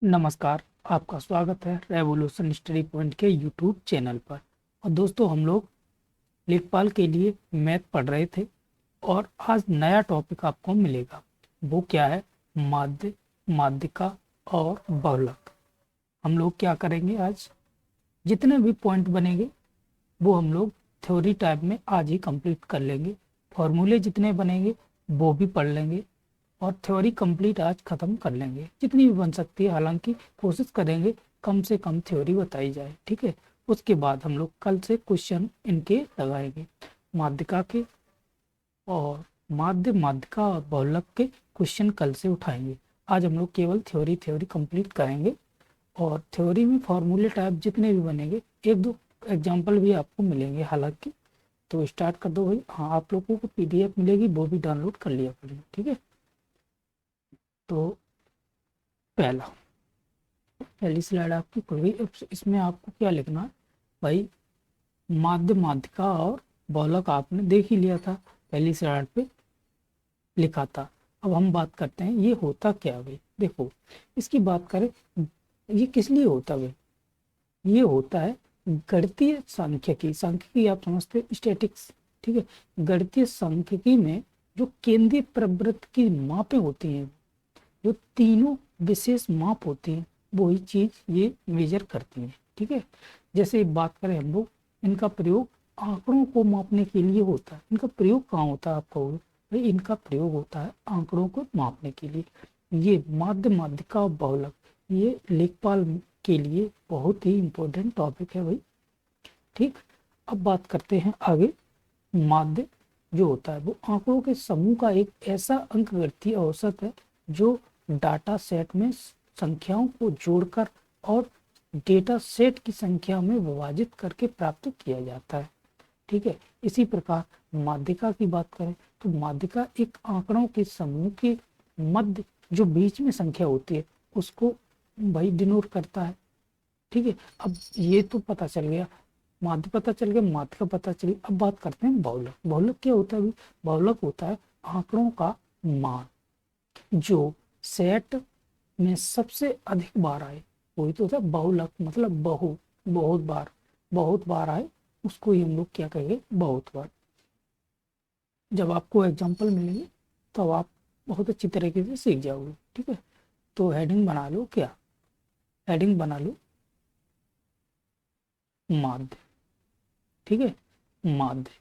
नमस्कार। आपका स्वागत है रेवोल्यूशन स्टडी पॉइंट के यूट्यूब चैनल पर। और दोस्तों, हम लोग लेखपाल के लिए मैथ पढ़ रहे थे और आज नया टॉपिक आपको मिलेगा। वो क्या है? माध्य, माध्यिका और बहुलक। हम लोग क्या करेंगे आज? जितने भी पॉइंट बनेंगे वो हम लोग थ्योरी टाइप में आज ही कंप्लीट कर लेंगे। फॉर्मूले जितने बनेंगे वो भी पढ़ लेंगे और थ्योरी कंप्लीट आज खत्म कर लेंगे, जितनी भी बन सकती है। हालांकि कोशिश करेंगे कम से कम थ्योरी बताई जाए, ठीक है। उसके बाद हम लोग कल से क्वेश्चन इनके लगाएंगे, माध्यिका के और माध्यिका और बहुलक के क्वेश्चन कल से उठाएंगे। आज हम लोग केवल थ्योरी थ्योरी कंप्लीट करेंगे और थ्योरी में फॉर्मूले टाइप जितने भी बनेंगे, एक दो एग्जाम्पल भी आपको मिलेंगे हालांकि। तो स्टार्ट कर दो भाई। हाँ, आप लोगों को पीडीएफ मिलेगी, वो भी डाउनलोड कर लिया करिए, ठीक है। तो पहला पहली स्लाइड आपकी खुल गई। अब इसमें आपको क्या लिखना है भाई? माध्यिका और बहुलक आपने देख ही लिया था, पहली स्लाइड पे लिखा था। अब हम बात करते हैं ये होता क्या है भाई। देखो, इसकी बात करें, ये किस लिए होता है भाई? ये होता है गणितीय सांख्यिकी। सांख्यिकी आप समझते हैं, स्टैटिक्स, ठीक है। गणितीय सांख्यिकी में जो केंद्रीय प्रवृत्ति की मापें होती हैं, जो तीनों विशेष माप होती हैं, वही चीज ये मेजर करती हैं, ठीक है। जैसे बात करें हम लोग, इनका प्रयोग आंकड़ों को मापने के लिए होता है। इनका प्रयोग कहाँ होता है? आप कहोगे भाई इनका प्रयोग होता है आंकड़ों को मापने के लिए। ये माध्यिका और बहुलक, ये लेखपाल के लिए बहुत ही इंपॉर्टेंट टॉपिक है भाई, ठीक। अब बात करते हैं आगे। माध्य जो होता है वो आंकड़ों के समूह का एक ऐसा अंकगणितीय औसत है जो डाटा सेट में संख्याओं को जोड़कर और डेटा सेट की संख्या में विभाजित करके प्राप्त किया जाता है, ठीक है। इसी प्रकार माध्यिका की बात करें तो माध्यिका एक आंकड़ों के समूह के मध्य जो बीच में संख्या होती है उसको भाई डिनोट करता है, ठीक है। अब ये तो पता चल गया, माध्य पता चल गया, माध्यिका पता चली। अब बात करते हैं बहुलक। बहुलक क्या होता है? बहुलक होता है आंकड़ों का मान जो सेट में सबसे अधिक बार आए, वही तो होता है बहुलक। मतलब बहुत बार आए, उसको ही हम लोग क्या कहेंगे? बहुत बार। जब आपको एग्जाम्पल मिलेंगे तब आप बहुत अच्छी तरीके से सीख जाओगे, ठीक है। तो हेडिंग बना लो, क्या हेडिंग बना लो? माध्य, ठीक है। माध्य,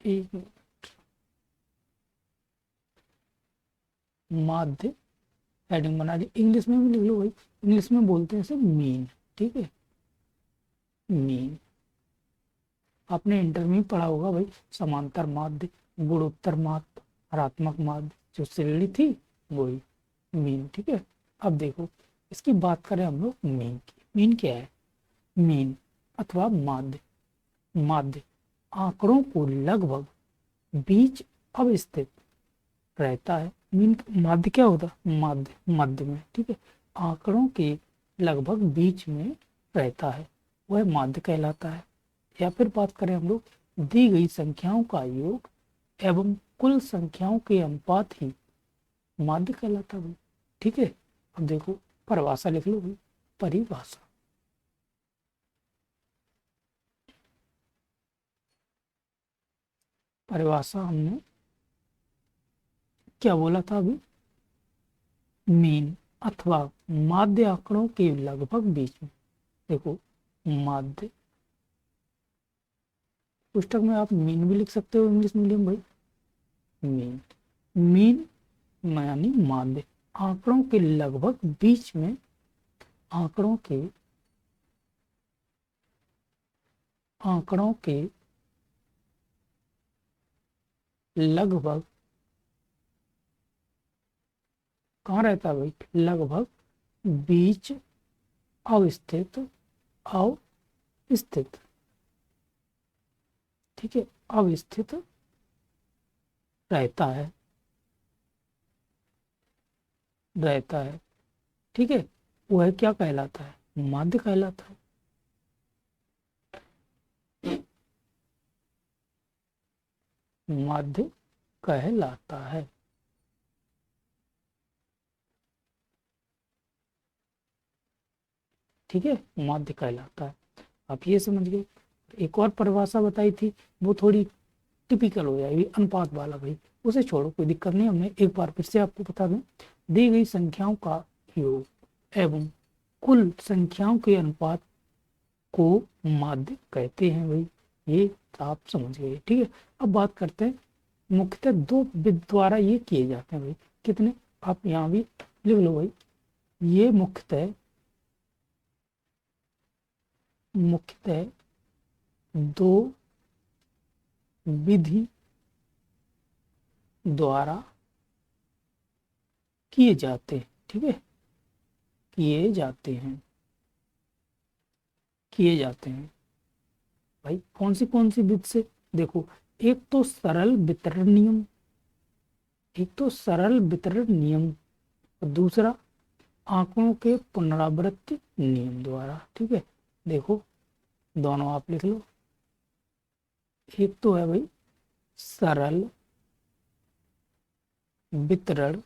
एक माध्य हेडिंग बना ली। इंग्लिश में भी लिख लो भाई, इंग्लिश में बोलते हैं इसे मीन, ठीक है। मीन आपने इंटर में पढ़ा होगा भाई, समांतर माध्य, गुणोत्तर माध्य, हरात्मक माध्य, जो श्रेणी थी वही मीन, ठीक है। अब देखो, इसकी बात करें हम लोग मीन की। मीन क्या है? मीन अथवा माध्य, माध्य आंकड़ों को लगभग बीच अवस्थित रहता है। मीन माध्य क्या होता है? माध्य मध्य में, ठीक है। आंकड़ों के लगभग बीच में रहता है, वह माध्य कहलाता है। या फिर बात करें हम लोग, दी गई संख्याओं का योग एवं कुल संख्याओं के अनुपात ही माध्य कहलाता है, ठीक है। अब देखो, परिभाषा लिख लो भाई। परिभाषा, परिभाषा हमने क्या बोला था अभी? मीन अथवा माध्य आंकड़ों के लगभग बीच में। देखो, माध्य, पुस्तक में आप मीन भी लिख सकते हो इंग्लिश मीडियम भाई। मीन, मीन यानी माध्य आंकड़ों के लगभग बीच में, आंकड़ों के आंकड़ों के लगभग कहाँ रहता है भाई? लगभग बीच अवस्थित, अवस्थित, ठीक है। अवस्थित रहता है, रहता है, ठीक है। वह क्या कहलाता है? माध्य कहलाता है। माध्य कहलाता है। ठीक है, माध्य कहलाता है। आप ये समझ गए। एक और परिभाषा बताई थी, वो थोड़ी टिपिकल हो जाएगी, अनुपात वाला भाई, उसे छोड़ो, कोई दिक्कत नहीं। हमने एक बार फिर से आपको बता दें, दी गई संख्याओं का योग एवं कुल संख्याओं के अनुपात को माध्य कहते हैं भाई, ये आप समझ गए। ठीक है, अब बात करते हैं, मुख्यतः दो विधि द्वारा ये किए जाते हैं भाई। कितने, आप यहाँ भी लिख लो भाई, ये मुख्यतः दो विधि द्वारा किए जाते हैं। ठीक है, किए जाते हैं भाई। कौन सी विधि से, देखो, एक तो सरल वितरण नियम, और दूसरा आंकड़ों के पुनरावृत्ति नियम द्वारा। ठीक है, देखो दोनों आप लिख लो। एक तो है भाई सरल वितरण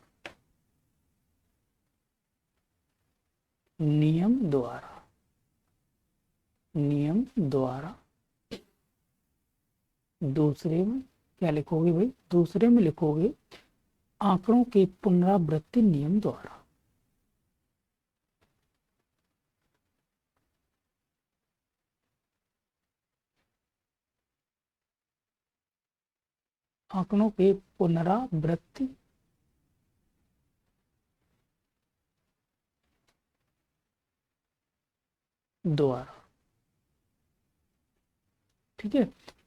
नियम द्वारा, दूसरे में क्या लिखोगे भाई, दूसरे में लिखोगे आंकड़ों के पुनरावृत्ति नियम द्वारा। आंकड़ों के पुनरावृत्ति द्वारा। ठीक है,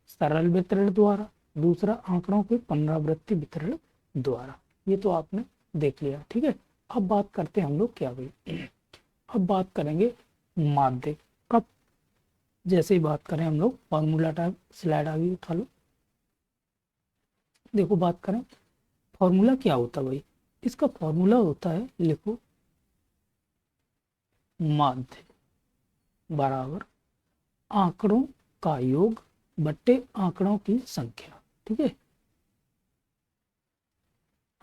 सरल वितरण द्वारा, दूसरा आंकड़ों के पुनरावृत्ति वितरण द्वारा। ये तो आपने देख लिया। ठीक है, अब बात करते हैं हम लोग क्या भाई, अब बात करेंगे माध्य। कब, जैसे ही बात करें हम लोग, फॉर्मूला टाइप स्लाइड आ गई, उठा लो। देखो बात करें फॉर्मूला क्या होता है भाई, इसका फॉर्मूला होता है, लिखो, माध्य बराबर आंकड़ों का योग बट्टे आंकड़ों की संख्या। ठीक है,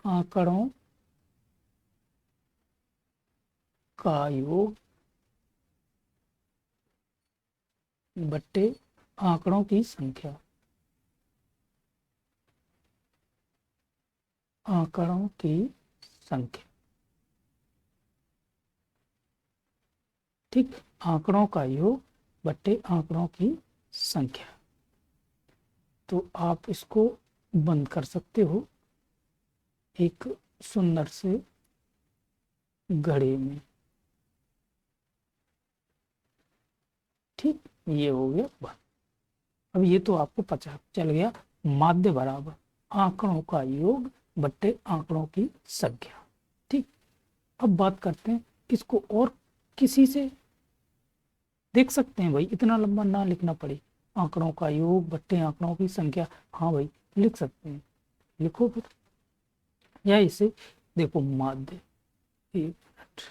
आंकड़ों का योग बट्टे आंकड़ों की संख्या, आंकड़ों की संख्या। ठीक, आंकड़ों का योग बट्टे आंकड़ों की संख्या। तो आप इसको बंद कर सकते हो एक सुंदर से घड़े में। ठीक, ये हो गया बंद। अब ये तो आपको पता चल गया, माध्य बराबर आंकड़ों का योग बट्टे आंकड़ों की संख्या। ठीक, अब बात करते हैं इसको, और किसी से देख सकते हैं भाई, इतना लंबा ना लिखना पड़े, आंकड़ों का योग बट्टे आंकड़ों की संख्या। हाँ भाई लिख सकते हैं, लिखो फिर, या इसे देखो माध्य, एक मिनट,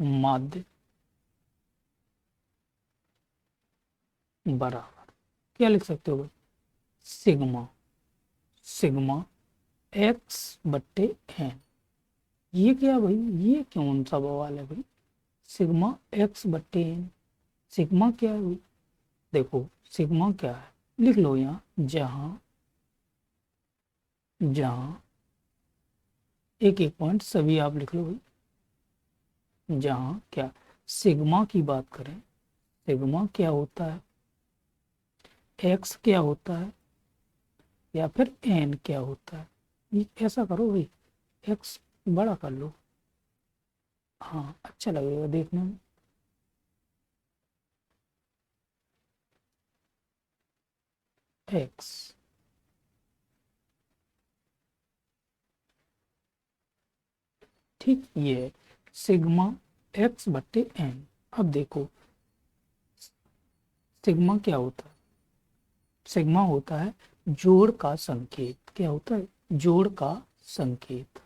माध्य बराबर क्या लिख सकते हो भाई, सिग्मा, सिग्मा एक्स बट्टे एन। ये क्या भाई, ये कौन सा बवाल है भाई, सिग्मा एक्स बट्टे एन, सिग्मा क्या है भाई, देखो सिग्मा क्या है, लिख लो यहाँ, जहां जहां एक एक पॉइंट सभी आप लिख लो भाई। जहां क्या, सिग्मा की बात करें, सिग्मा क्या होता है, एक्स क्या होता है, या फिर एन क्या होता है। ये ऐसा करो भाई, एक्स बड़ा कर लो, हाँ अच्छा लगेगा देखने में। एक्स, ठीक, ये है सिग्मा एक्स बट्टे एन। अब देखो सिग्मा क्या होता है, सिग्मा होता है जोड़ का संकेत। क्या होता है, जोड़ का संकेत,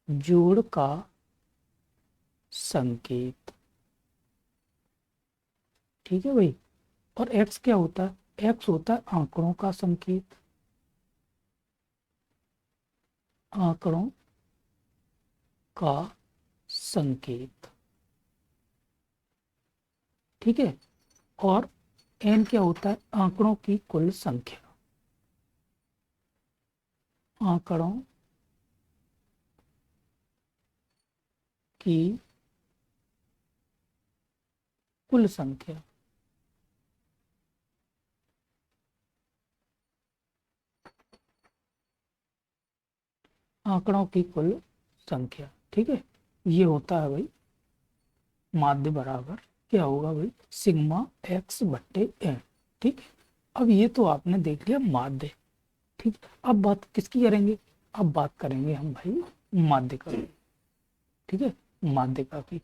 जोड़ का संकेत। ठीक है भाई, और एक्स क्या होता है, एक्स होता है आंकड़ों का संकेत, आंकड़ों का संकेत, ठीक है। और एन क्या होता है, आंकड़ों की कुल संख्या, आंकड़ों की कुल संख्या, आंकड़ों की कुल संख्या, ठीक है। ये होता है भाई माध्य बराबर क्या होगा भाई, सिग्मा एक्स बट्टे एन, ठीक है। अब ये तो आपने देख लिया माध्य, ठीक। अब बात किसकी करेंगे, अब बात करेंगे हम भाई माध्यिका की, ठीक है। माध्यिका की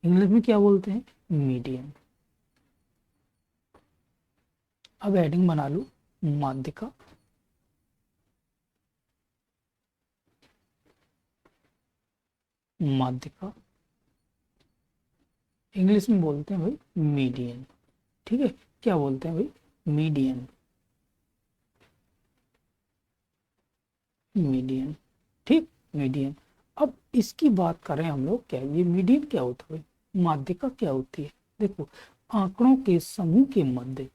इंग्लिश में क्या बोलते हैं, मीडियन। अब हेडिंग बना लूं, माध्यिका, माध्यिका इंग्लिश में बोलते हैं भाई मीडियन, ठीक है। क्या बोलते हैं भाई, मीडियन, मीडियन, ठीक, मीडियन। अब इसकी बात करें हम लोग, क्या ये मीडियन क्या होता है भाई, माध्यिका क्या होती है। देखो, आंकड़ों के समूह के मध्य,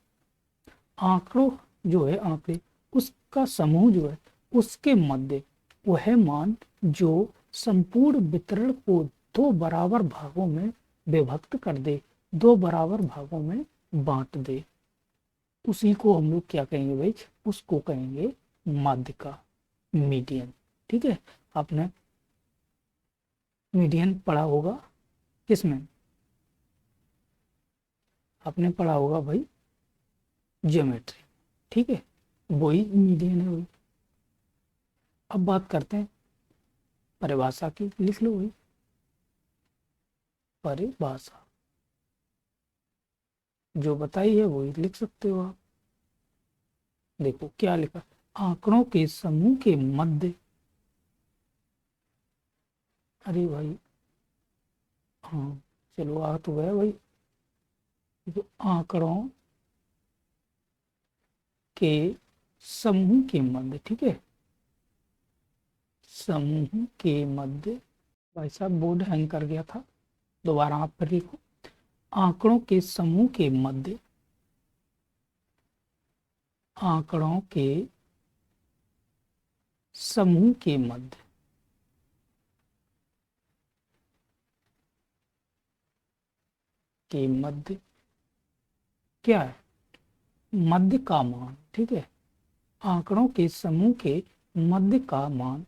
आंकड़ों जो है आंकड़े, उसका समूह जो है उसके मध्य वह मान जो संपूर्ण वितरण को दो बराबर भागों में विभक्त कर दे, दो बराबर भागों में बांट दे, उसी को हम लोग क्या कहेंगे भाई, उसको कहेंगे माध्यिका, मीडियन, ठीक है। आपने मीडियन पढ़ा होगा किसमें, आपने पढ़ा होगा भाई ज्योमेट्री, ठीक है। वही मीडियन है वही। अब बात करते हैं परिभाषा की, लिख लो भाई परिभाषा, जो बताई है वही लिख सकते हो आप। देखो क्या लिखा, आंकड़ों के समूह के मध्य, अरे भाई हाँ, चलो आ तो गया भाई। तो आंकड़ों के समूह के मध्य, ठीक है, समूह के मध्य, भाई साहब बोर्ड हैंग कर गया था, दोबारा आप फिर लिखो, आंकड़ों के समूह के मध्य, आंकड़ों के समूह के मध्य, के मध्य क्या है, मध्य का मान, ठीक है। आंकड़ों के समूह के मध्य का मान,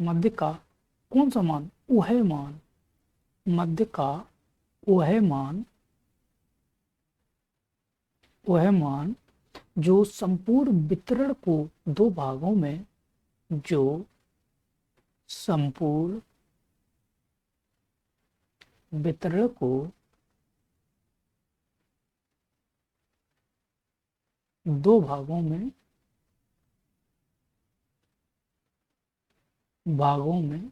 मध्य का कौन सा मान, वह मान, मध्य का वह मान, वह मान जो संपूर्ण वितरण को दो भागों में, जो संपूर्ण वितरण को दो भागों में, भागों में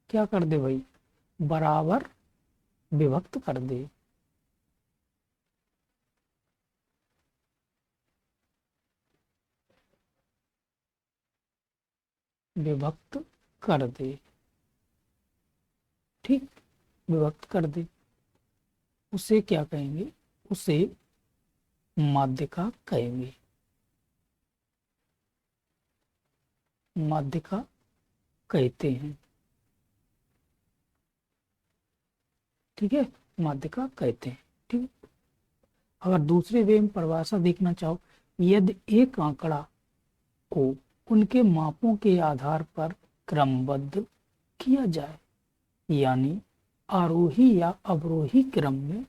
क्या कर दे भाई, बराबर विभक्त कर दे, विभक्त कर दे, ठीक, विभक्त कर दे, उसे क्या कहेंगे, उसे माध्यिका कहेंगे, माध्यिका कहते हैं, ठीक है, माध्यिका कहते हैं, ठीक। अगर दूसरे वे में परिभाषा देखना चाहो, यदि एक आंकड़ा को उनके मापों के आधार पर क्रमबद्ध किया जाए, यानी आरोही या अवरोही क्रम में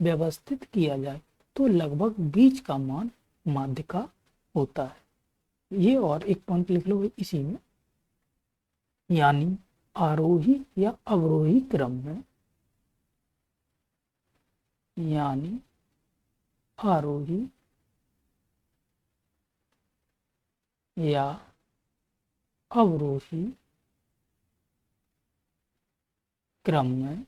व्यवस्थित किया जाए, तो लगभग बीच का मान माध्यिका होता है। ये और एक पॉइंट लिख लो इसी में, यानी आरोही या अवरोही क्रम में, यानी आरोही या अवरोही क्रम में,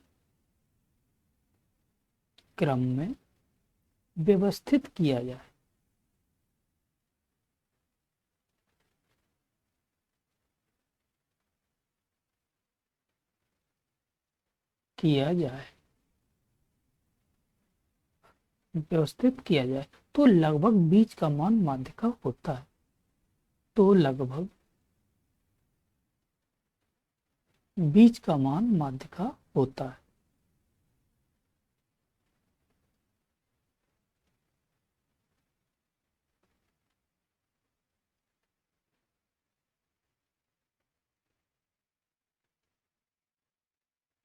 क्रम में व्यवस्थित किया जाए, किया जाए, व्यवस्थित किया जाए तो लगभग बीज का मान माध्य का होता है। तो लगभग बीज का मान माध्य का होता है।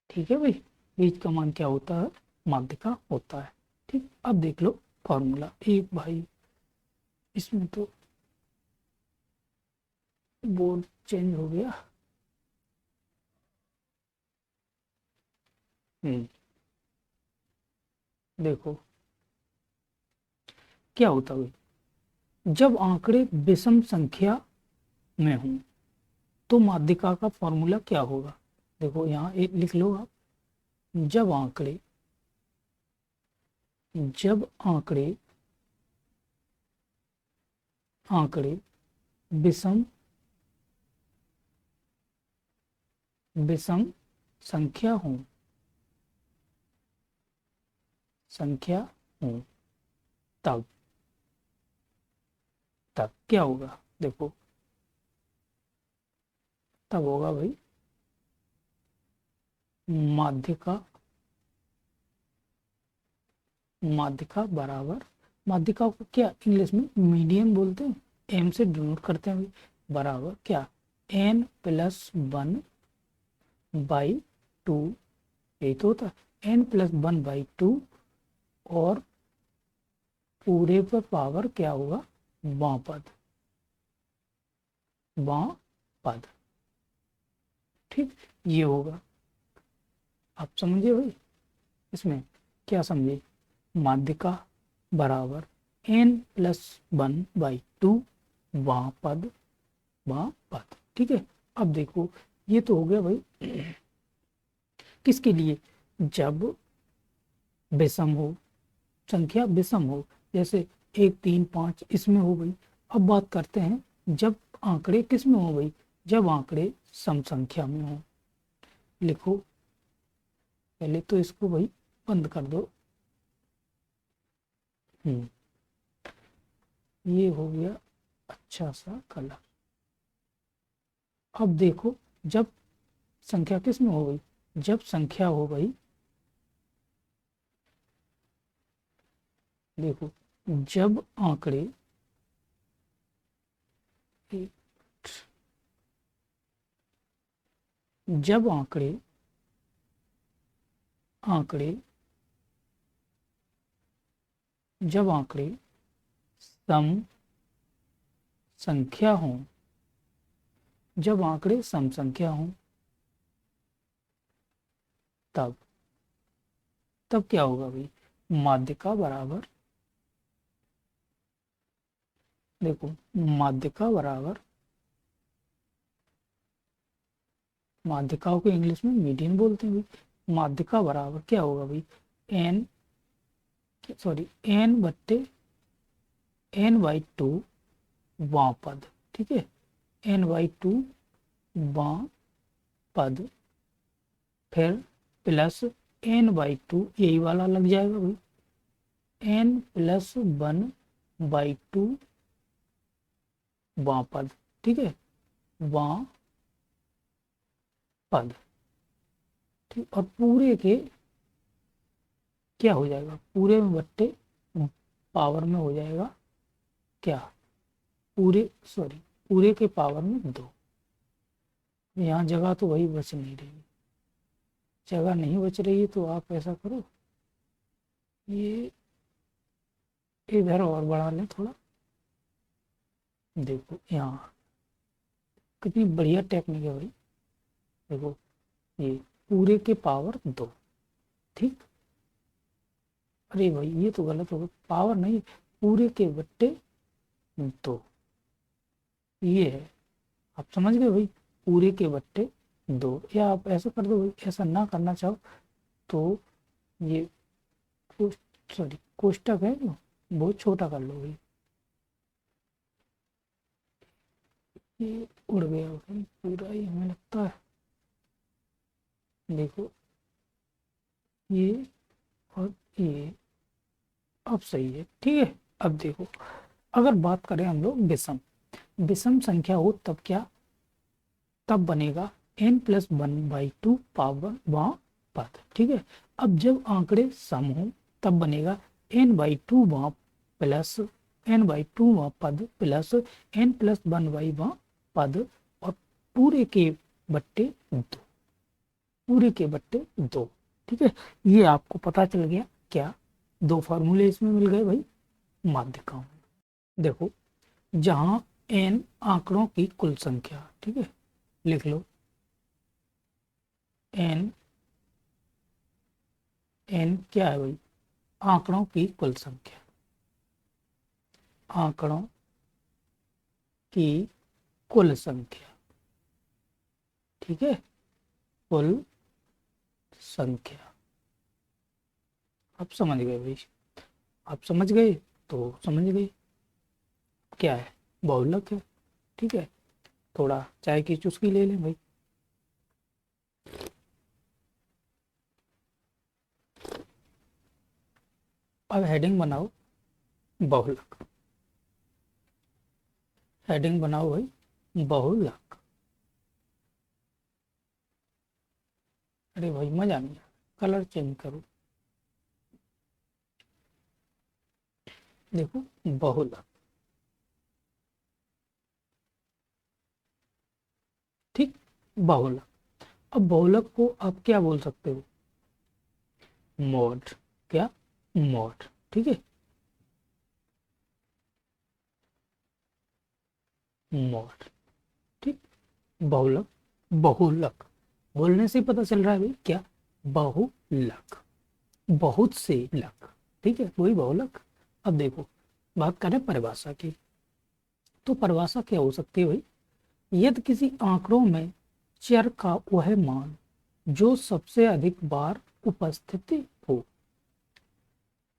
ठीक है भाई, बीज का मान क्या होता है, माध्य का होता है। ठीक, अब देख लो फॉर्मूला। एक भाई इसमें तो बोर्ड चेंज हो गया। देखो क्या होता है, जब आंकड़े विषम संख्या में हों तो माध्यिका का फॉर्मूला क्या होगा। देखो यहाँ एक लिख लो आप, जब आंकड़े जब आंकड़े आंकड़े विषम विषम संख्या हों संख्या हों तब तब क्या होगा। देखो तब होगा भाई माध्यिका माध्यिका बराबर, माध्यिका को क्या इंग्लिश में मीडियन बोलते हैं, एम से डिनोट करते हैं भाई, बराबर क्या, n plus one by two, यही तो होता है n+1/2, और पूरे पर पावर क्या होगा, बां पद। ठीक, ये होगा। आप समझे भाई, इसमें क्या समझे, माध्यिका बराबर n+1/2 बां पद। ठीक है, अब देखो ये तो हो गया भाई किसके लिए, जब विषम हो, संख्या विषम हो, जैसे 1 3 5 इसमें हो गई। अब बात करते हैं जब आंकड़े किस में हो गई, जब आंकड़े सम संख्या में हो। लिखो पहले तो इसको भाई बंद कर दो। ये हो गया अच्छा सा कलर। अब देखो जब संख्या किस में हो गई, जब संख्या हो गई, देखो जब आंकड़े जब आंकड़े आंकड़े जब आंकड़े सम संख्या हों, जब आंकड़े सम संख्या हों तब तब क्या होगा भाई, माध्यिका बराबर, देखो माध्यिका बराबर, माध्यिकाओं को इंग्लिश में मीडियन बोलते हैं भाई, माध्यिका बराबर क्या होगा भाई, एन n/2 वां पद। ठीक है, n/2 वां पद, फिर प्लस n/2, यही वाला लग जाएगा भाई, n+1/2 वां पद। ठीक है, वां पद। ठीक, और पूरे के क्या हो जाएगा, पूरे में बट्टे पावर में हो जाएगा क्या, पूरे के पावर में 2। यहाँ जगह तो वही बच नहीं रही, जगह नहीं बच रही है, तो आप ऐसा करो, ये इधर और बढ़ा लें थोड़ा। देखो यहाँ कितनी बढ़िया टेक्निक है भाई, देखो ये पूरे के पावर 2। ठीक, अरे भाई ये तो गलत हो गया, पावर नहीं, पूरे के बट्टे 2, ये है। आप समझ गए भाई, पूरे के बट्टे 2, या आप ऐसा कर दो भाई, ऐसा ना करना चाहो तो ये कोष्टक है जो बहुत छोटा कर लो भाई, ये उड़ गया भाई पूरा ही हमें लगता है। देखो ये और ये अब सही है। ठीक है, अब देखो, अगर बात करें हम लोग विषम विषम संख्या हो तब क्या, तब बनेगा n+1/2 पावर वहाँ पद। ठीक है, अब जब आंकड़े सम हो तब बनेगा n/2 वहाँ प्लस n/2 वहाँ पद प्लस n+1 वहाँ पद और पूरे के बट्टे 2, पूरे के बट्टे 2। ठीक है, ये आपको पता चल गया क्या, दो फार्मूले इसमें मिल गए भाई माध्यिकाओं में। देखो, जहां n आंकड़ों की कुल संख्या, ठीक है, लिख लो n, n क्या है भाई, आंकड़ों की कुल संख्या, आंकड़ों की कुल संख्या। ठीक है, कुल संख्या। आप समझ गए भाई, आप समझ गए तो समझ गए क्या है, बहुलक है। ठीक है, थोड़ा चाय की चुस्की ले लें भाई। अब हेडिंग बनाओ बहुलक, हेडिंग बनाओ भाई बहुलक। अरे भाई मजा नहीं आ, कलर चेंज करो। देखो, बहुलक। ठीक, बहुलक। अब बहुलक को आप क्या बोल सकते हो, मॉड। क्या, मॉड। ठीक है, मॉड। ठीक, बहुलक, बहुलक बोलने से ही पता चल रहा है भाई क्या, बहुलक, बहुत से लक। ठीक है, वही बहुलक। अब देखो, बात करें परिभाषा की, तो परिभाषा क्या हो सकती है भाई, यदि किसी आंकड़ों में चर का वह मान जो सबसे अधिक बार उपस्थित हो।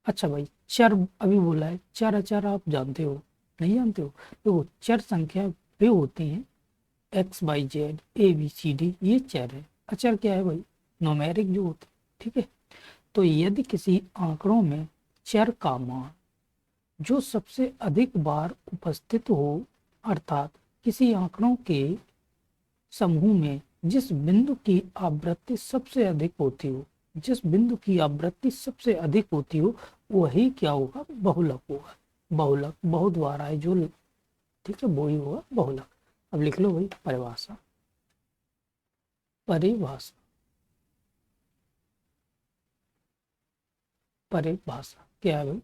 अच्छा भाई, चर अभी बोला है, चर अचर आप जानते हो, नहीं जानते हो, तो चर संख्या वे होती हैं XYZ ABCD, ये चर है। अचर क्या है भाई, न्यूमेरिक जो होते हैं। ठीक है, तो यदि किसी आंकड़ों में चर का मान जो सबसे अधिक बार उपस्थित हो, अर्थात किसी आंकड़ों के समूह में जिस बिंदु की आवृत्ति सबसे अधिक होती हो, जिस बिंदु की आवृत्ति सबसे अधिक होती हो, वही क्या होगा, बहुलक होगा। बहुलक बहुत बार आए जो, ठीक है, वही होगा बहुलक। अब लिख लो भाई परिभाषा, परिभाषा, परिभाषा क्या है भाई,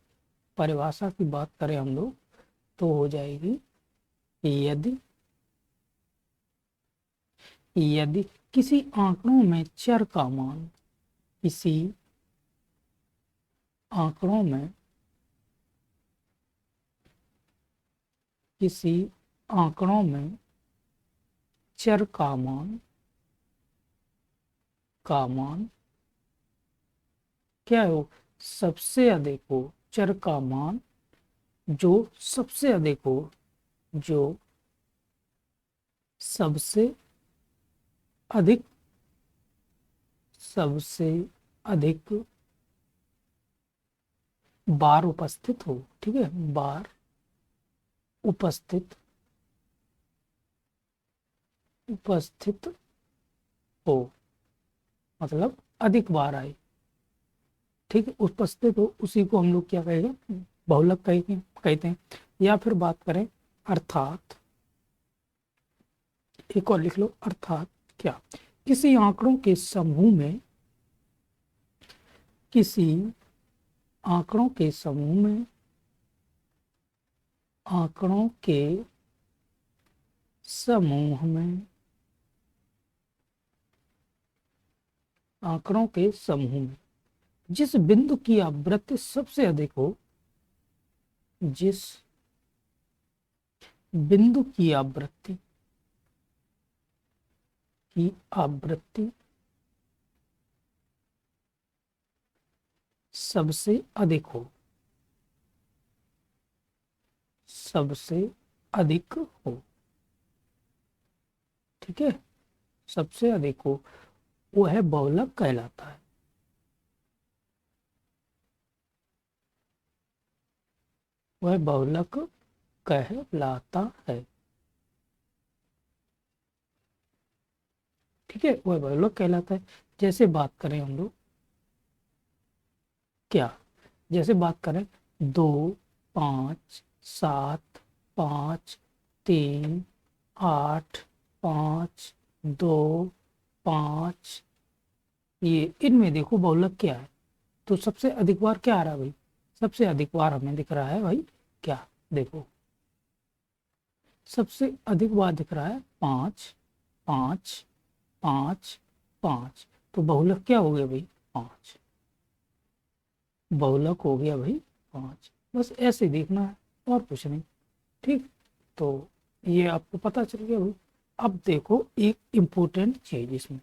परिभाषा की बात करें हम लोग तो हो जाएगी, यदि, यदि किसी आंकड़ों में चर का मान, किसी आंकड़ों में, किसी आंकड़ों में चर का मान, का मान क्या हो, सबसे अधिक हो, चर का मान जो सबसे अधिक हो, जो सबसे अधिक, सबसे अधिक बार उपस्थित हो। ठीक है, बार उपस्थित, उपस्थित हो, मतलब अधिक बार आए। ठीक है, उपस्थित हो, उसी को हम लोग क्या कहेंगे, बहुलक कहेंगे, कहते हैं। या फिर बात करें अर्थात, एक और लिख लो, अर्थात क्या, किसी आंकड़ों के समूह में, किसी आंकड़ों के समूह में, आंकड़ों के समूह में, आंकड़ों के समूह में जिस बिंदु की आवृत्ति सबसे अधिक हो, जिस बिंदु की आवृत्ति, की आवृत्ति सबसे अधिक हो, सबसे अधिक हो। ठीक है, सबसे अधिक हो, वो है बहुलक कहलाता है। वह बहुलक कहलाता है। ठीक है, वह बहुलक कहलाता है। जैसे बात करें हम लोग क्या, जैसे बात करें 2, 5, 7, 5, 3, 8, 5, 2, 5, ये इनमें देखो बहुलक क्या है। तो सबसे अधिक बार क्या आ रहा है भाई, सबसे अधिक बार हमें दिख रहा है भाई क्या, देखो सबसे अधिक बार दिख रहा है 5, 5, 5, 5। तो बहुलक क्या हो गया भाई, 5। बहुलक हो गया भाई 5। बस ऐसे देखना है और कुछ नहीं। ठीक, तो ये आपको पता चल गया भाई। अब देखो एक इम्पोर्टेंट चीज इसमें,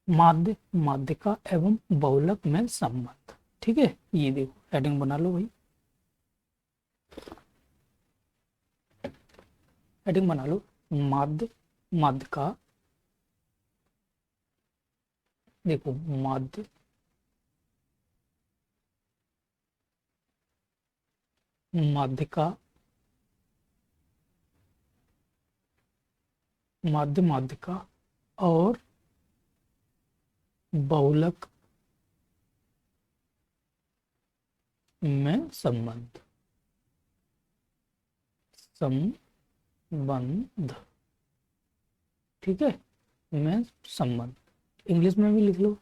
माध्य, माध्यिका एवं बहुलक में संबंध। ठीक है, ये देखो हेडिंग बना लो भाई, हेडिंग बना लो, माध्य, माध्यिका, देखो माध्य, माध्यिका, माध्य, माध्यिका और बहुलक में संबंध, संबंध। ठीक है, में संबंध, इंग्लिश में भी लिख लो,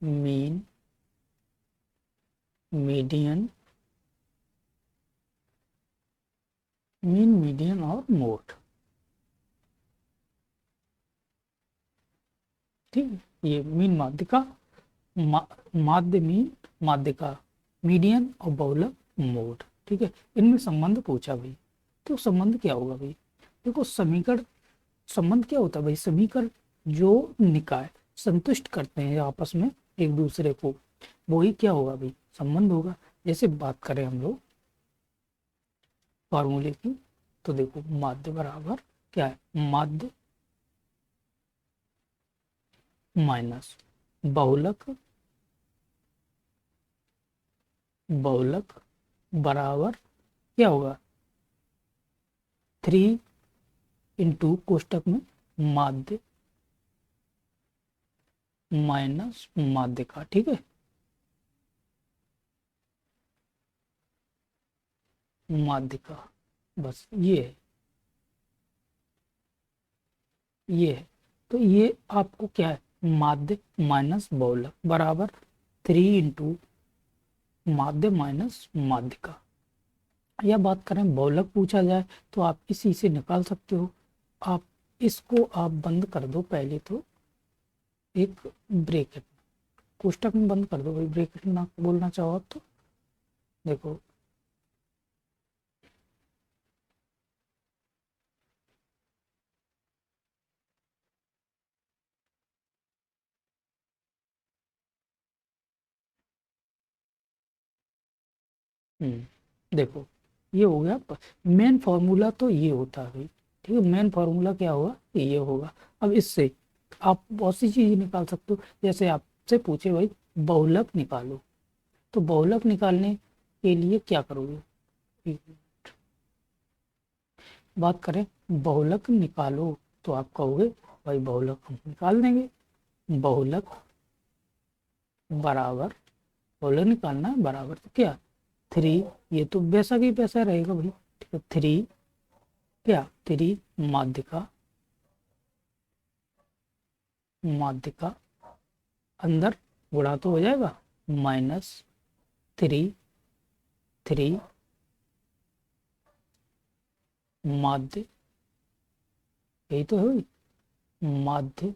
मीन, मीडियन, मीन, मीडियन और मोड। ठीक है, ये मीन, माध्यिका, माध्य, मीन, माध्यिका, मीडियन और बहुलक मोड। ठीक है, इनमें संबंध पूछा भाई, तो संबंध क्या होगा भाई, देखो समीकरण, संबंध क्या होता है भाई, समीकरण जो निकाय संतुष्ट करते हैं आपस में एक दूसरे को, वो ही क्या होगा भाई, संबंध होगा। जैसे बात करें हम लोग फॉर्मूले की, तो देखो माध्य बराबर क्या है, माध्य माइनस बहुलक, बहुलक बराबर क्या होगा, 3 इंटू कोष्टक में माध्य माइनस माध्यिका। ठीक है, माध्यिका, बस ये है, ये है। तो ये आपको क्या है, माध्य माइनस बहुलक बराबर 3 इंटू माध्य माइनस माध्यिका। या बात करें बहुलक पूछा जाए तो आप इसी से निकाल सकते हो। आप इसको आप बंद कर दो पहले तो, एक ब्रैकेट, कोष्टक में बंद कर दो भाई, ब्रैकेट ना बोलना चाहो आप तो, देखो देखो ये हो गया। मेन फॉर्मूला तो ये होता है भाई, ठीक है, मेन फॉर्मूला क्या होगा, ये होगा। अब इससे आप बहुत सी चीजें निकाल सकते हो। जैसे आपसे पूछे भाई बहुलक निकालो, तो बहुलक निकालने के लिए क्या करोगे, एक मिनट। बात करें बहुलक निकालो, तो आप कहोगे भाई बहुलक हम निकाल देंगे, बहुलक बराबर, बहुलक निकालना है बराबर तो क्या, 3, ये तो वैसा की वैसा रहेगा भाई। ठीक है, 3 क्या, 3 माध्यिका, माध्यिका अंदर गुणा तो हो जाएगा, -3, 3 माध्य, यही तो है भाई, माध्य।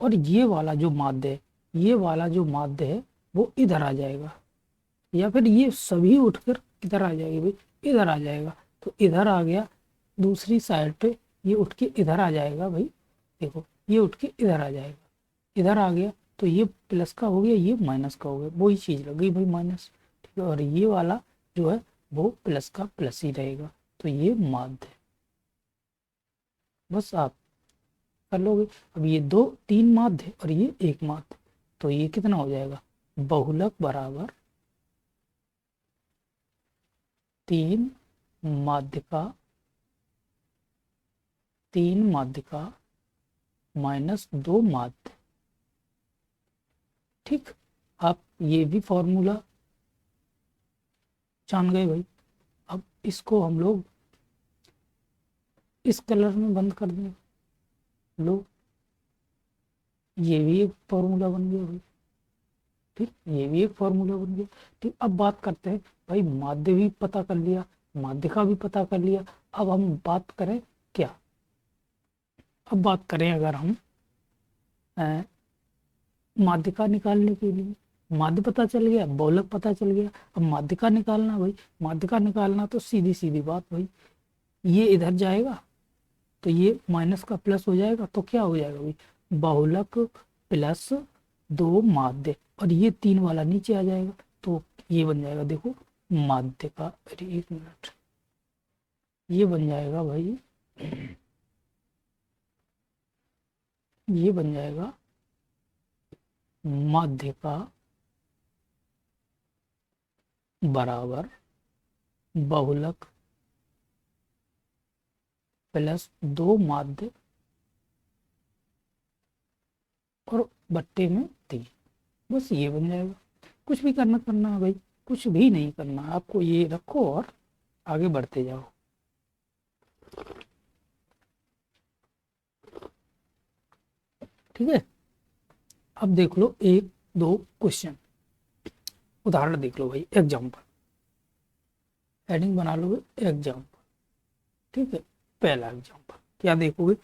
और ये वाला जो माध्य है, ये वाला जो माध्य है वो इधर आ जाएगा, या फिर ये सभी उठकर इधर आ जाएगी भाई, इधर आ जाएगा। तो इधर आ गया, दूसरी साइड पे ये उठ के इधर आ जाएगा भाई, देखो ये उठ के इधर आ जाएगा, इधर आ गया। तो ये प्लस का हो गया, ये माइनस का हो गया, वही चीज लग गई भाई माइनस। ठीक है, और ये वाला जो है वो प्लस का प्लस ही रहेगा, तो ये माध्य है। बस आप कर लोगे। अब ये 2, 3 माध्य और ये 1 माध्य, तो ये कितना हो जाएगा, बहुलक बराबर 3 माध्यिका, 3 माध्यिका माइनस 2 माध्य। ठीक, आप ये भी फॉर्मूला जान गए भाई। अब इसको हम लोग इस कलर में बंद कर दें। लो, ये भी एक फॉर्मूला बन गया भाई। ठीक, ये भी एक फॉर्मूला बन गया। ठीक, अब बात करते हैं भाई, माध्य भी पता कर लिया, माध्यिका भी पता कर लिया। अब हम बात करें क्या, अब बात करें अगर हम माध्यिका निकालने के लिए, माध्य पता चल गया, बहुलक पता चल गया, अब माध्यिका निकालना भाई। माध्यिका निकालना तो सीधी सीधी बात भाई, ये इधर जाएगा तो ये माइनस का प्लस हो जाएगा, तो क्या हो जाएगा भाई, बहुलक प्लस 2 माध्य, और ये 3 वाला नीचे आ जाएगा, तो ये बन जाएगा देखो माध्यिका। अरे 1 मिनट, ये बन जाएगा भाई, ये बन जाएगा माध्यिका बराबर बहुलक प्लस 2 माध्य और बट्टे में 3। बस ये बन जाएगा। कुछ भी करना है भाई, कुछ भी नहीं करना, आपको ये रखो और आगे बढ़ते जाओ। ठीक है, अब देख लो 1 2 क्वेश्चन, उदाहरण देख लो भाई। एग्जाम्पल, हेडिंग बना लोगे एग्जाम्पल। ठीक है, पहला एग्जाम्पल क्या देखोगे,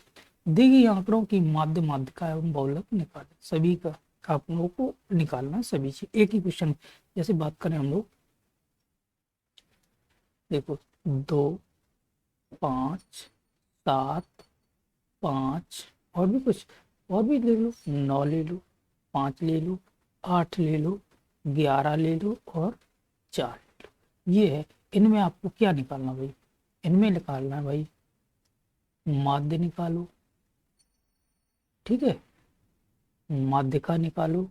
दी गई आंकड़ों की माध्य, माध्यिका एवं बहुलक निकालें। सभी का आप लोगों को निकालना, सभी चीज एक ही क्वेश्चन। जैसे बात करें हम लोग, देखो 2 5 7 5 और भी कुछ, और भी ले लो, 9 ले लो, 5 ले लो, 8 ले लो, 11 ले लो और 4 ले लो। ये है, इनमें आपको क्या निकालना भाई, इनमें निकालना है भाई माध्य निकालो। ठीक है, माध्यिका निकालो,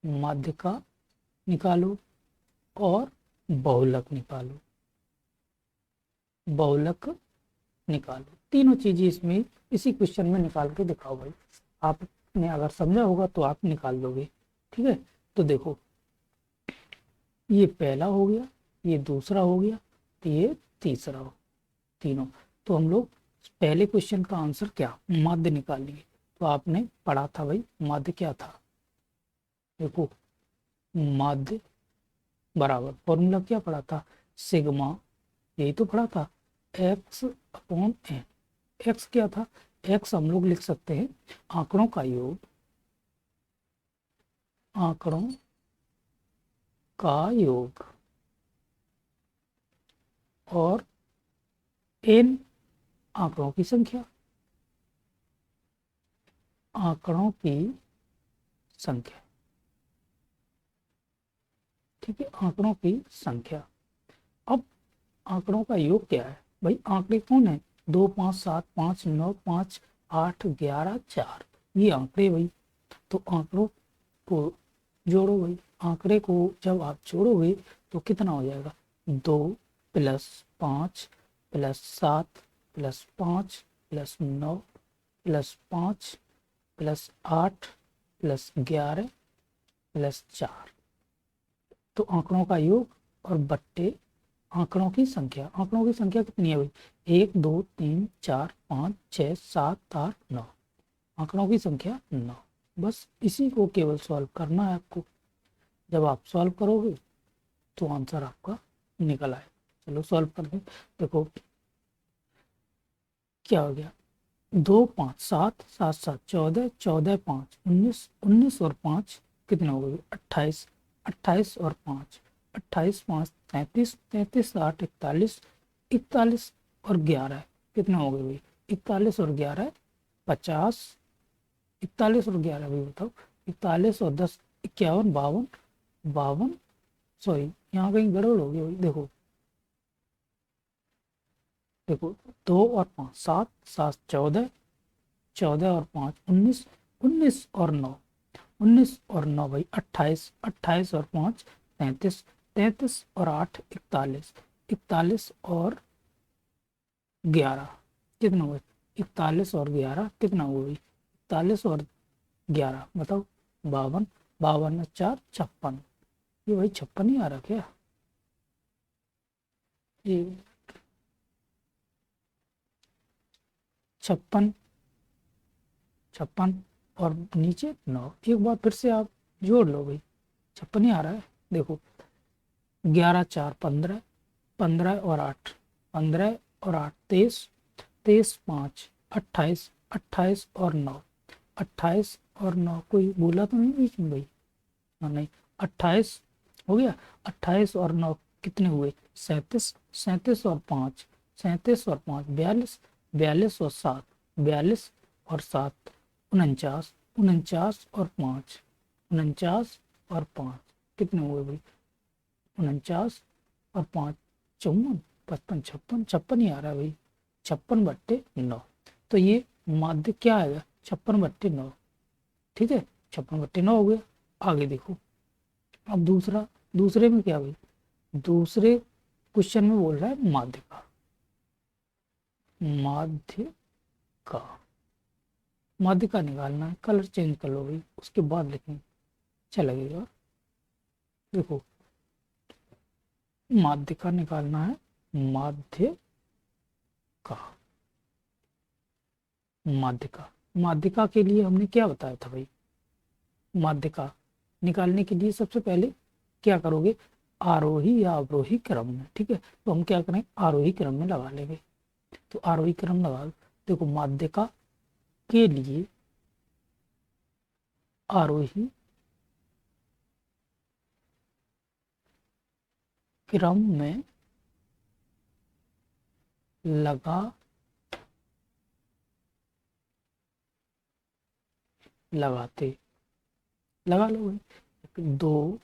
माध्यिका निकालो और बहुलक निकालो, बहुलक निकालो। तीनों चीजें इसमें इसी क्वेश्चन में निकाल के दिखाओ भाई। आपने अगर समझा होगा तो आप निकाल लोगे। ठीक है, तो देखो ये पहला हो गया, ये दूसरा हो गया, तो ये तीसरा हो, तीनों। तो हम लोग पहले क्वेश्चन का आंसर क्या, माध्य निकालेंगे। तो आपने पढ़ा था भाई माध्य क्या था, देखो माध्य बराबर फॉर्मूला क्या पढ़ा था, सिग्मा, यही तो पढ़ा था, एक्स अपॉन एन। एक्स क्या था, एक्स हम लोग लिख सकते हैं आंकड़ों का योग, आंकड़ों का योग, और एन आंकड़ों की संख्या, आंकड़ों की संख्या। ठीक है, आंकड़ों की संख्या। अब आंकड़ों का योग क्या है भाई, आंकड़े कौन है, 2 5 7 5 9 5 8 11 4, ये आंकड़े भाई। तो आंकड़ों को जोड़ो भाई, आंकड़े को जब आप जोड़ोगे तो कितना हो जाएगा, 2 plus 5 plus 7 plus 5 plus 9 plus 5 plus 8 plus 11 plus 4। तो आंकड़ों का योग और बट्टे आंकड़ों की संख्या। आंकड़ों की संख्या कितनी है भाई, 1 2 3 4 5 6 7 8 9, आंकड़ों की संख्या 9। बस इसी को केवल सॉल्व करना है आपको। जब आप सॉल्व करोगे तो आंसर आपका निकल आए। चलो सॉल्व कर दें। देखो क्या हो गया, 2 5 7 7 7 14 14 5 19 19 और 5 कितने हो गए, 28 28 और 5 28 5 33 33 8 41 41 और 11 कितने हो गए भाई, 41 और 11 50, 41 और 11 भाई बताओ, 41 और 10 51 52 52, सॉरी यहाँ कहीं गड़बड़ हो गई भाई। देखो देखो 2 और 5 7 7 14 14 और 5 19 19 और 9 19 और 9 भाई 28 28 और 5 33 33 और 8 41, 41 और 11 कितना हुआ? 41 और 11 कितना हुआ? 41 और 11 बताओ। 52, 52 और 4 56। ये भाई 56 ही आ रहा क्या? ये 56, 56 और नीचे 9। एक बार फिर से आप जोड़ लो भाई, 56 ही आ रहा है। देखो 11 4 15, 15 और 8, 15 और 8 23, 23 5 28, 28 और 9, 28 और 9। कोई बोला तो नहीं बीच में भाई? हाँ नहीं, 28 हो गया। 28 और 9 कितने हुए? 37, 37 और 5, 37 और 5 42, 42 और 7, 42 और 7 49, 49 और 5, 49 और 5 कितने हुए भाई? 49 और 5 54, 55, 56, 56 ही आ रहा है भाई। 56/9। तो ये माध्य क्या आएगा? 56/9। ठीक है, 56/9 हो गया। आगे देखो, अब दूसरा, दूसरे में क्या भाई? दूसरे क्वेश्चन में बोल रहा है माध्य का, माध्य का, माध्य का निकालना है। कलर चेंज कर लो भाई, उसके बाद लिखेंगे, अच्छा लगेगा। देखो माध्य का निकालना है, माध्य का, माध्यिका। माध्यिका के लिए हमने क्या बताया था भाई? माध्यिका निकालने के लिए सबसे पहले क्या करोगे? आरोही या अवरोही क्रम में। ठीक है, तो हम क्या करें? आरोही क्रम में लगा लेंगे। तो आरोही क्रम लगा दो। देखो माध्यिका के लिए आरोही क्रम में लगा लगाते, लगा लो भाई। दो,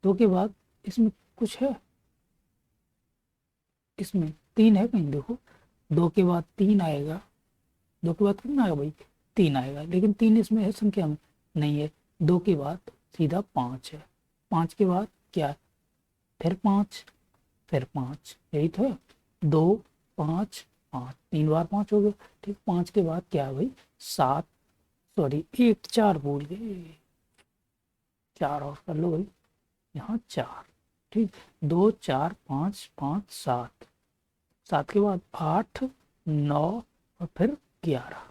दो के बाद इसमें कुछ है? इसमें तीन है कहीं? देखो, दो के बाद तीन आएगा। दो के बाद कितना आएगा भाई? तीन आएगा, लेकिन तीन इसमें है संख्या में नहीं है। दो के बाद सीधा पांच है। पांच के बाद क्या है? फिर पांच, फिर पांच, यही तो है। दो, पांच, पांच, 3 बार पांच हो गया। ठीक, पांच के बाद क्या है भाई? सात, सॉरी एक, चार भूल गए, चार और कर लो भाई, यहाँ चार। ठीक, दो, चार, पांच, पांच, सात, सात के बाद आठ, नौ और फिर 11।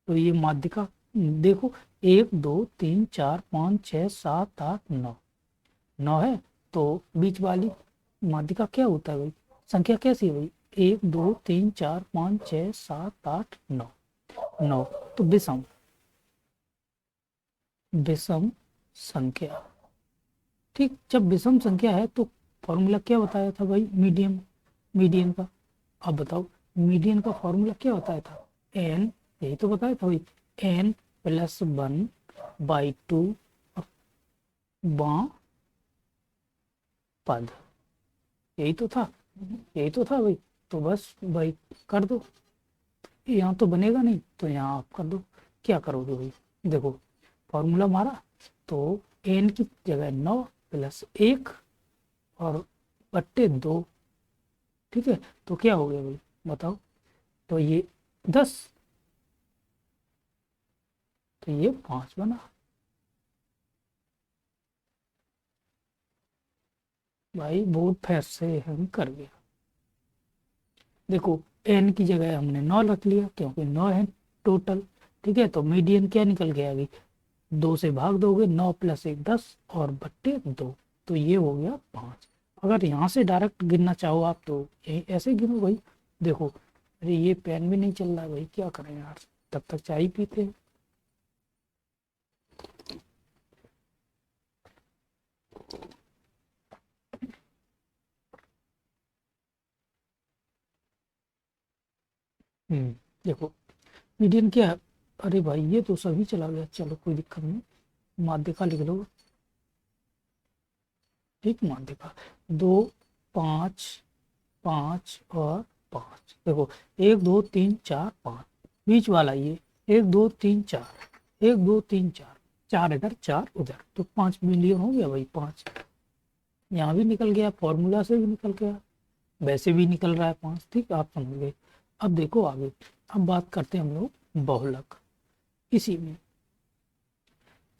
तो ये माध्यिका देखो, 1 2 3 4 5 6 7 8 9, 9 है। तो बीच वाली माध्यिका क्या होता है भाई? संख्या कैसी है भाई? 1 2 3 4 5 6 7 8 9, 9। तो विषम, विषम संख्या। ठीक, जब विषम संख्या है तो फॉर्मूला क्या बताया था भाई? मीडियन, मीडियन का। अब बताओ मीडियन का फॉर्मूला क्या बताया था? एन, यही तो बताया था भाई। n+1/2 बां पद, यही तो था, यही तो था भाई। तो बस भाई कर दो, यहाँ तो बनेगा नहीं तो यहाँ आप कर दो। क्या करोगे भाई? देखो फॉर्मूला मारा तो एन की जगह 9+1 और बट्टे 2। ठीक है, तो क्या हो गया भाई बताओ? तो ये 10, तो ये 5 बना भाई। बहुत फैर से हम कर गया। देखो एन की जगह हमने 9 रख लिया क्योंकि 9 है टोटल। ठीक है, तो मीडियन क्या निकल के आ गई? 2 से भाग दोगे, 9+1 10 और बट्टे 2, तो ये हो गया 5। अगर यहाँ से डायरेक्ट गिनना चाहो आप तो यही ऐसे गिनो भाई। देखो, अरे ये पेन भी नहीं चल रहा है भाई, क्या करें यार, तब तक चाय ही पीते हैं। देखो मीडियन क्या है? अरे भाई ये तो सभी चला गया, चलो कोई दिक्कत नहीं। माध्यिका लिख लो। ठीक, माध्यिका 2, 5, 5 और 5। देखो 1 2 3 4 5, बीच वाला ये 1 2 3 4, 1 2 3 4, चार इधर चार उधर, तो 5 मिलियन हो गया भाई। 5, यहाँ भी निकल गया, फॉर्मूला से भी निकल गया, वैसे भी निकल रहा है 5। ठीक, आप समझ गए। अब देखो आगे, अब बात करते हैं हम लोग बहुलक। इसी में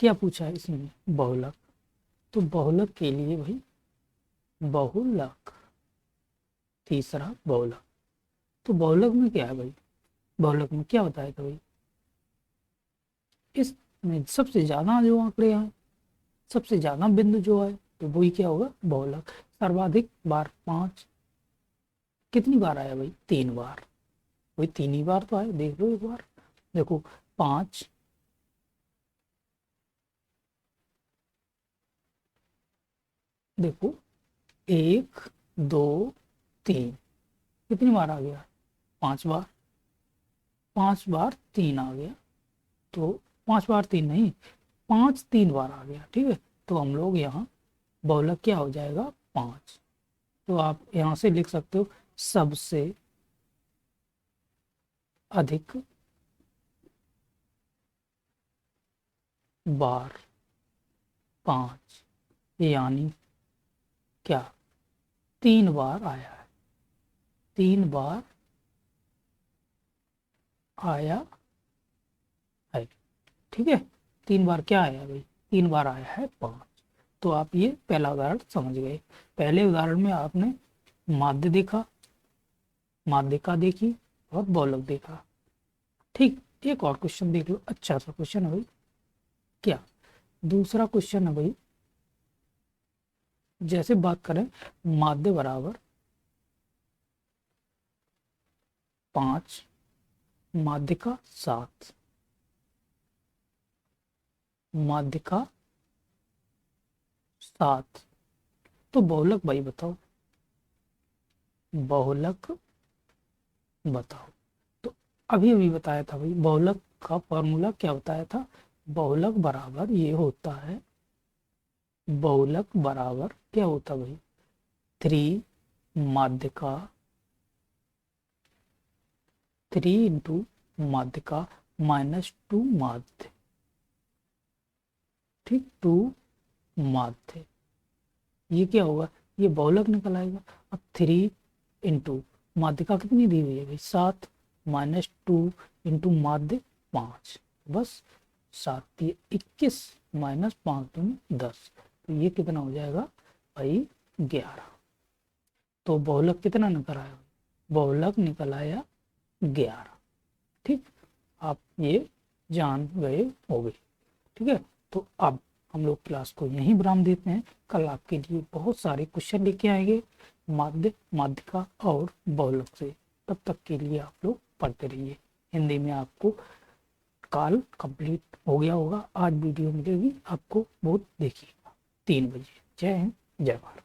क्या पूछा है, इसमें बहुलक। तो बहुलक के लिए भाई बहुलक, तीसरा बहुलक। तो बहुलक में क्या है भाई, बहुलक में क्या बताया था भाई, इसमें सबसे ज्यादा जो आंकड़े हैं, सबसे ज्यादा बिंदु जो है, तो वही क्या होगा, बहुलक। सर्वाधिक बार 5, कितनी बार आया भाई, 3 बार। वही 3 ही बार तो आया, देख लो एक बार। देखो 5, देखो 1, 2, 3, कितनी बार आ गया, 5 बार। 5 बार 3 आ गया, तो 5 बार 3 नहीं, 5 3 बार आ गया। ठीक है, तो हम लोग यहाँ बहुलक क्या हो जाएगा, 5। तो आप यहाँ से लिख सकते हो सबसे अधिक बार 5, यानी क्या, 3 बार आया है, 3 बार आया है। ठीक है, 3 बार क्या आया भाई, 3 बार आया है 5। तो आप ये पहला उदाहरण समझ गए। पहले उदाहरण में आपने माध्य देखा, माध्यिका देखी और बहुलक देखा। ठीक, एक और क्वेश्चन देख लो, अच्छा सा क्वेश्चन है भाई। क्या, दूसरा क्वेश्चन है भाई, जैसे बात करें माध्य बराबर 5, माध्यिका 7, माध्यिका 7, तो बहुलक भाई बताओ, बहुलक बताओ। तो अभी अभी बताया था भाई, बहुलक का फॉर्मूला क्या बताया था, बहुलक बराबर ये होता है, बहुलक बराबर क्या होता भाई, 3 माध्यिका, 3 × माध्यिका -2 माध्य। ठीक, 2 माध्य, ये क्या होगा, ये बहुलक निकल आएगा। अब 3 × माध्यिका कितनी दी हुई है भाई, 7, -2 × माध्य 5, बस 7 ये 21, -5 दूनी 10, तो ये कितना हो जाएगा भाई, 11। तो बहुलक कितना निकल आया, बहुलक निकल आया 11। ठीक, आप ये जान गए होंगे। ठीक है, तो अब हम लोग क्लास को यहीं विराम देते हैं। कल आपके लिए बहुत सारे क्वेश्चन लेके आएंगे माध्य, माध्यिका और बहुलक से। तब तक के लिए आप लोग पढ़ते रहिए। हिंदी में आपको काल कंप्लीट हो गया होगा, आज वीडियो मिलेगी आपको, बहुत देखिएगा 3 बजे। जय हिंद, जय भारत।